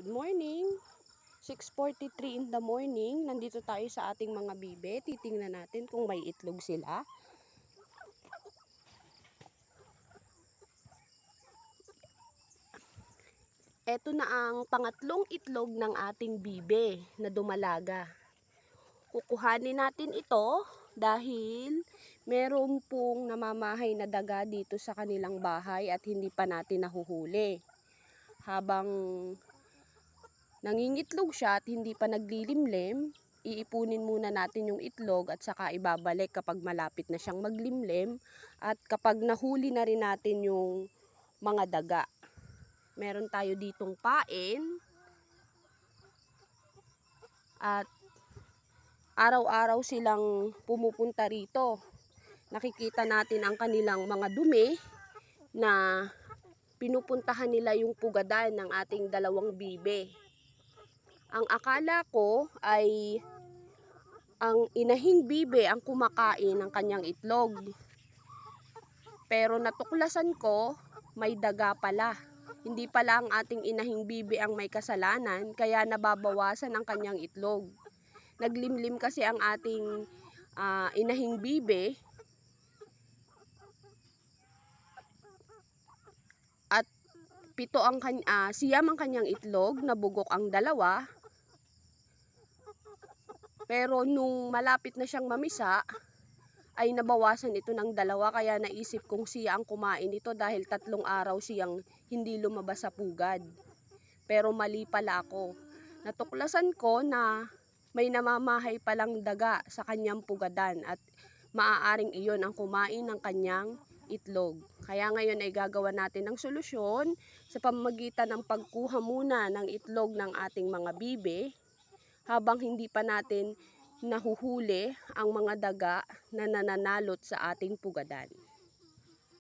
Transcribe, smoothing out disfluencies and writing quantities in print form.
morning! 6:43 in the morning. Nandito tayo sa ating mga bibe. Titingnan natin kung may itlog sila. Ito na ang pangatlong itlog ng ating bibe na dumalaga. Kukuhanin natin ito dahil meron pong namamahay na daga dito sa kanilang bahay at hindi pa natin nahuhuli. Habang nangingitlog siya at hindi pa naglilimlim, iipunin muna natin yung itlog at saka ibabalik kapag malapit na siyang maglimlim at kapag nahuli na rin natin yung mga daga. Meron tayo ditong pain at araw-araw silang pumupunta rito. Nakikita natin ang kanilang mga dumi na pinupuntahan nila yung pugadan ng ating dalawang bibe. Ang akala ko ay ang inahing bibe ang kumakain ng kanyang itlog. Pero natuklasan ko, may daga pala. Hindi pala ang ating inahing bibe ang may kasalanan, kaya nababawasan ang kanyang itlog. Naglimlim kasi ang ating inahing bibe at siyam ang kanyang itlog, nabugok ang dalawa. Pero nung malapit na siyang mamisa, ay nabawasan ito ng dalawa, kaya naisip kong siya ang kumain ito dahil 3 araw siyang hindi lumabas sa pugad. Pero mali pala ako. Natuklasan ko na may namamahay palang daga sa kanyang pugadan at maaaring iyon ang kumain ng kanyang itlog. Kaya ngayon ay gagawa natin ng solusyon sa pamamagitan ng pagkuha muna ng itlog ng ating mga bibe habang hindi pa natin nahuhuli ang mga daga na nananalot sa ating pugadan.